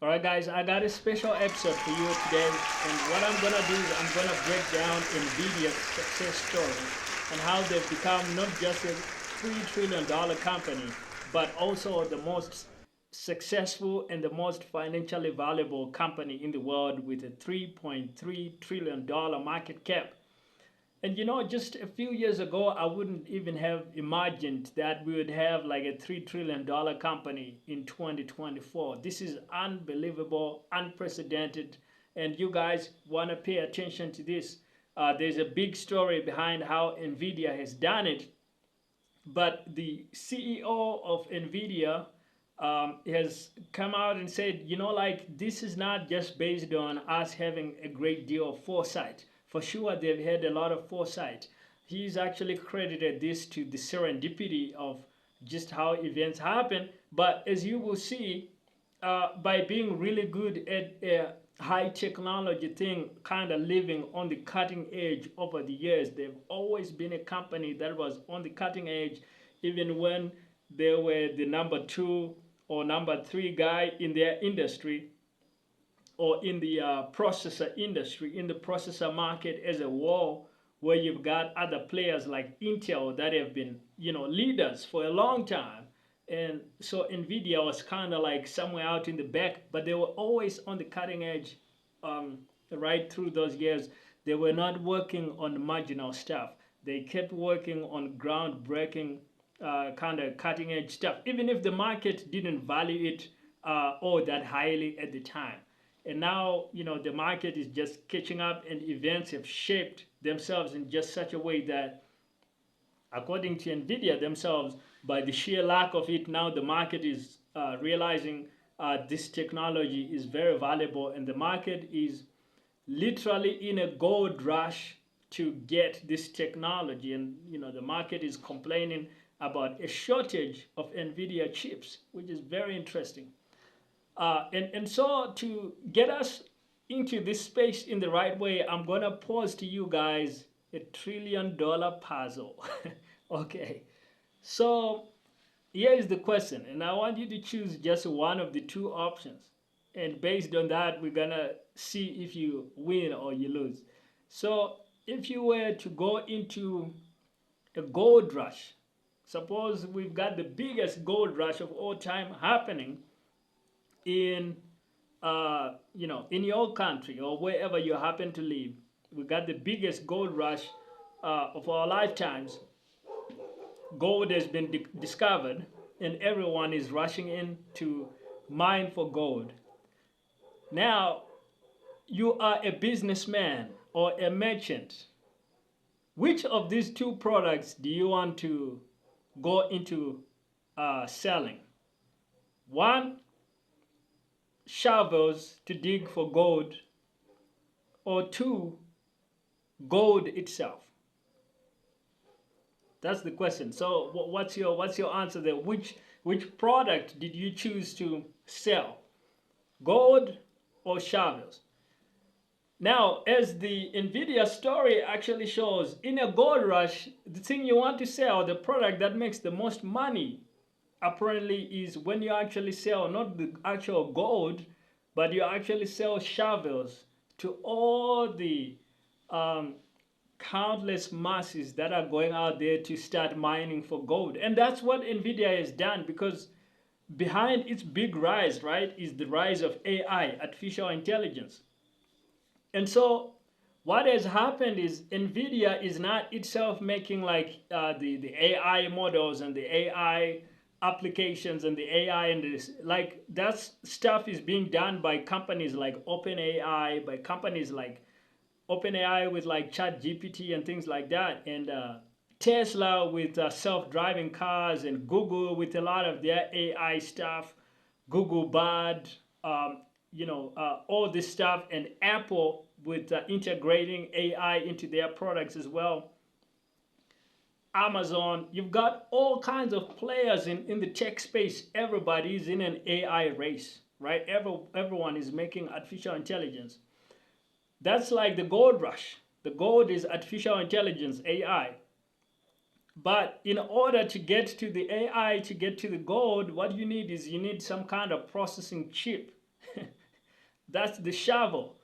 Alright guys, I got a special episode for you today, and what I'm gonna do is I'm gonna break down NVIDIA's success story and how they've become not just a $3 trillion company, but also the most successful and the most financially valuable company in the world with a $3.3 trillion market cap. And just a few years ago, I wouldn't even have imagined that we would have like a $3 trillion company in 2024. This is unbelievable, unprecedented, and you guys want to pay attention to this. There's a big story behind how NVIDIA has done it, but the CEO of NVIDIA has come out and said, like this is not just based on us having a great deal of foresight. For sure, they've had a lot of foresight. He's actually credited this to the serendipity of just how events happen. But as you will see, by being really good at a high technology thing, kind of living on the cutting edge over the years, they've always been a company that was on the cutting edge, even when they were the number two or number three guy in their industry, or in the processor industry, in the processor market as a whole, where you've got other players like Intel that have been, leaders for a long time. And so NVIDIA was kind of like somewhere out in the back, but they were always on the cutting edge right through those years. They were not working on marginal stuff. They kept working on groundbreaking kind of cutting edge stuff, even if the market didn't value it all that highly at the time. And now, the market is just catching up, and events have shaped themselves in just such a way that, according to NVIDIA themselves, by the sheer lack of it, now the market is realizing this technology is very valuable, and the market is literally in a gold rush to get this technology. And, the market is complaining about a shortage of NVIDIA chips, which is very interesting. And so to get us into this space in the right way, I'm going to pose to you guys a $1 trillion puzzle. Okay, so here is the question, and I want you to choose just one of the two options. And based on that, we're going to see if you win or you lose. So if you were to go into a gold rush, suppose we've got the biggest gold rush of all time happening in in your country or wherever you happen to live. We got the biggest gold rush of our lifetimes. Gold has been discovered, and everyone is rushing in to mine for gold. Now, you are a businessman or a merchant. Which of these two products do you want to go into selling? One, shovels to dig for gold, or two, gold itself? That's the question. So what's your answer there? Which product did you choose to sell? Gold or shovels? Now, as the NVIDIA story actually shows, in a gold rush, the thing you want to sell, the product that makes the most money, apparently is when you actually sell not the actual gold, but you actually sell shovels to all the countless masses that are going out there to start mining for gold. And that's what NVIDIA has done, because behind its big rise, right, is the rise of AI, artificial intelligence. And so what has happened is NVIDIA is not itself making like the AI models and the AI applications and the AI and this, like that stuff is being done by companies like OpenAI, by companies like OpenAI with like ChatGPT and things like that, and Tesla with self-driving cars, and Google with a lot of their AI stuff, Google Bard, all this stuff, and Apple with integrating AI into their products as well. Amazon, you've got all kinds of players in the tech space. Everybody is in an AI race, right? Everyone is making artificial intelligence. That's like the gold rush. The gold is artificial intelligence, AI. But in order to get to the AI, to get to the gold, what you need is you need some kind of processing chip. That's the shovel.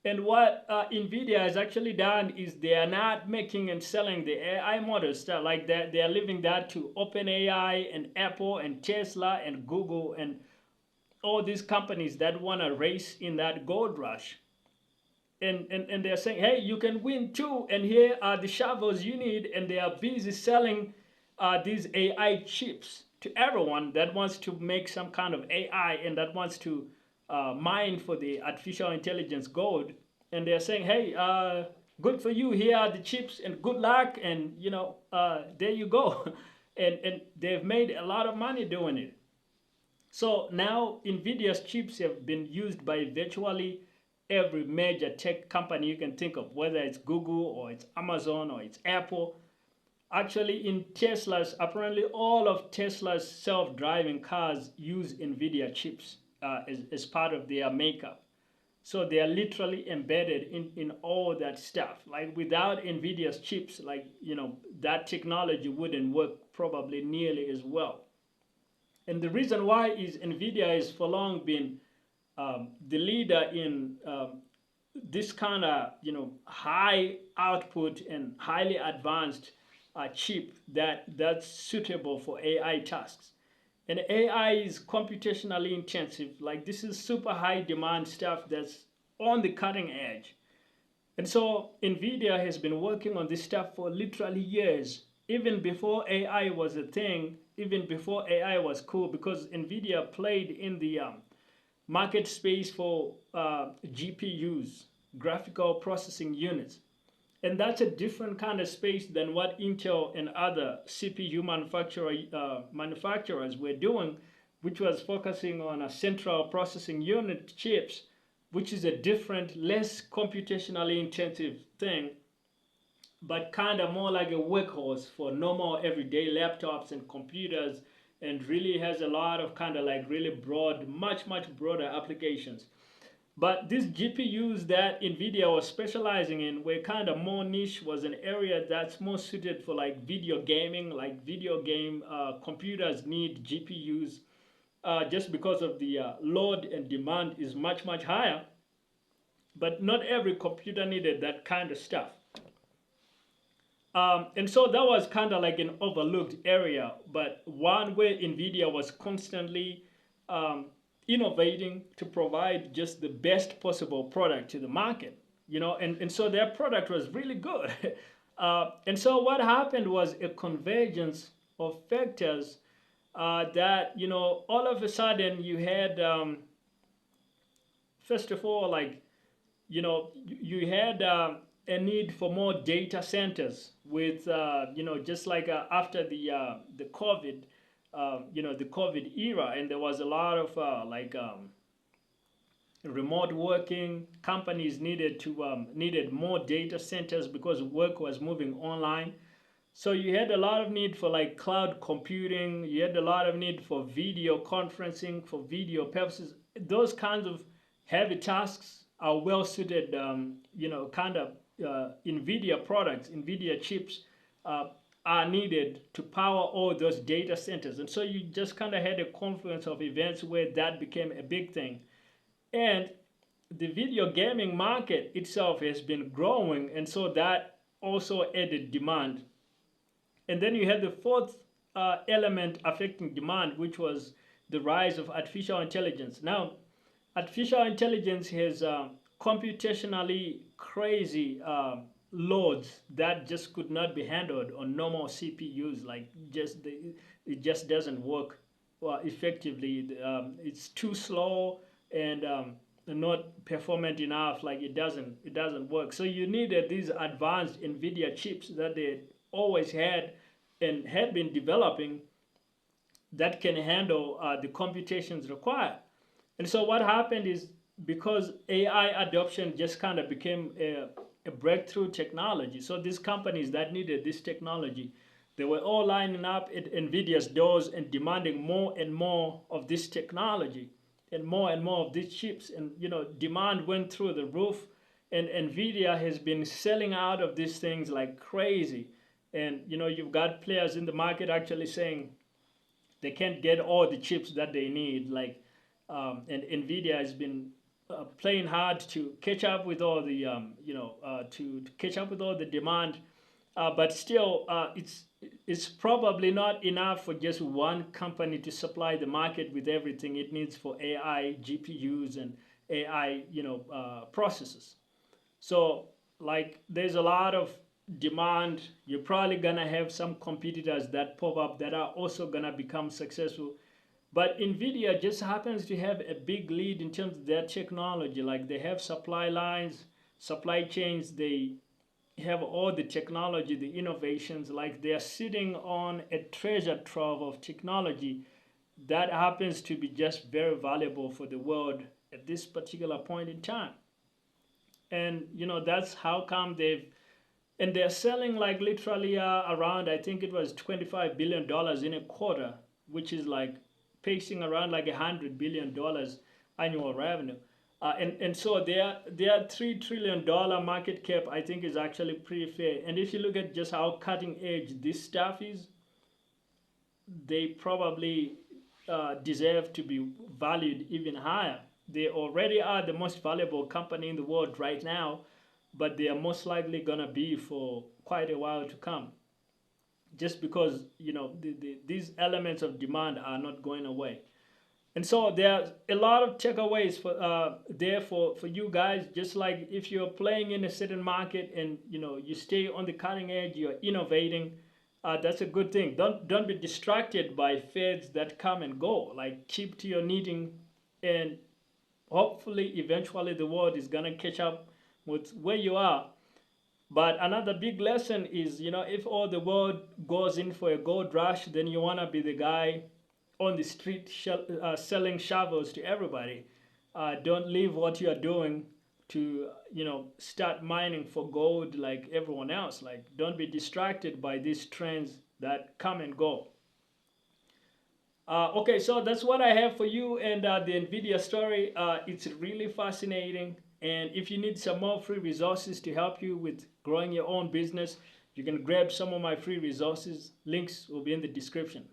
And what NVIDIA has actually done is they are not making and selling the AI models stuff like that. They are leaving that to OpenAI and Apple and Tesla and Google and all these companies that want to race in that gold rush. And they're saying, hey, you can win too, and here are the shovels you need, and they are busy selling these AI chips to everyone that wants to make some kind of AI and that wants to mine for the artificial intelligence gold. And they're saying, hey, good for you, here are the chips and good luck, and there you go. And they've made a lot of money doing it. So now NVIDIA's chips have been used by virtually every major tech company you can think of, whether it's Google or it's Amazon or it's Apple. Actually, in Tesla's, apparently all of Tesla's self-driving cars use NVIDIA chips as part of their makeup. So they are literally embedded in all that stuff. Like without NVIDIA's chips, like, that technology wouldn't work probably nearly as well. And the reason why is NVIDIA has for long been the leader in this kind of high output and highly advanced chip that's suitable for AI tasks. And AI is computationally intensive. Like this is super high demand stuff that's on the cutting edge. And so NVIDIA has been working on this stuff for literally years, even before AI was a thing, even before AI was cool, because NVIDIA played in the market space for GPUs, graphical processing units. And that's a different kind of space than what Intel and other CPU manufacturers were doing, which was focusing on a central processing unit chips, which is a different, less computationally intensive thing, but kind of more like a workhorse for normal everyday laptops and computers, and really has a lot of kind of like really broad, much broader applications. But these GPUs that NVIDIA was specializing in were kind of more niche, was an area that's more suited for like video gaming, like video game computers need GPUs just because of the load and demand is much higher. But not every computer needed that kind of stuff. And so that was kind of like an overlooked area, but one where NVIDIA was constantly innovating to provide just the best possible product to the market, and so their product was really good. And so what happened was a convergence of factors that, all of a sudden you had, first of all, like, you had a need for more data centers with, just like after the COVID, the COVID era, and there was a lot of remote working. Companies needed more data centers because work was moving online. So you had a lot of need for like cloud computing. You had a lot of need for video conferencing, for video purposes. Those kinds of heavy tasks are well suited, kind of NVIDIA products, NVIDIA chips are needed to power all those data centers. And so you just kind of had a confluence of events where that became a big thing. And the video gaming market itself has been growing, and so that also added demand. And then you had the fourth element affecting demand, which was the rise of artificial intelligence. Now, artificial intelligence has computationally crazy loads that just could not be handled on normal CPUs. Like it just doesn't work effectively. It's too slow and not performant enough. Like it doesn't work. So you needed these advanced NVIDIA chips that they always had and had been developing that can handle the computations required. And so what happened is, because AI adoption just kind of became a breakthrough technology, so these companies that needed this technology, they were all lining up at NVIDIA's doors and demanding more and more of this technology and more of these chips. And demand went through the roof, and NVIDIA has been selling out of these things like crazy. And you've got players in the market actually saying they can't get all the chips that they need. Like, and NVIDIA has been playing hard to catch up with all the to catch up with all the demand, but still it's probably not enough for just one company to supply the market with everything it needs for AI GPUs and AI processors. So like there's a lot of demand. You're probably gonna have some competitors that pop up that are also gonna become successful, but NVIDIA just happens to have a big lead in terms of their technology. Like they have supply lines, supply chains, they have all the technology, the innovations. Like they are sitting on a treasure trove of technology that happens to be just very valuable for the world at this particular point in time. And that's how come they're selling like literally around, I think it was $25 billion in a quarter, which is like pacing around like $100 billion annual revenue. And so their $3 trillion market cap, I think, is actually pretty fair. And if you look at just how cutting edge this stuff is, they probably deserve to be valued even higher. They already are the most valuable company in the world right now, but they are most likely gonna be for quite a while to come, just because these elements of demand are not going away. And so there's a lot of takeaways for you guys. Just like if you're playing in a certain market and you stay on the cutting edge, you're innovating. That's a good thing. Don't be distracted by fads that come and go. Like keep to your knitting, and hopefully eventually the world is gonna catch up with where you are. But another big lesson is, if all the world goes in for a gold rush, then you wanna be the guy on the street selling shovels to everybody. Don't leave what you are doing to start mining for gold like everyone else. Like don't be distracted by these trends that come and go. Okay, so that's what I have for you, and the NVIDIA story. It's really fascinating, and if you need some more free resources to help you with growing your own business, you can grab some of my free resources. Links will be in the description.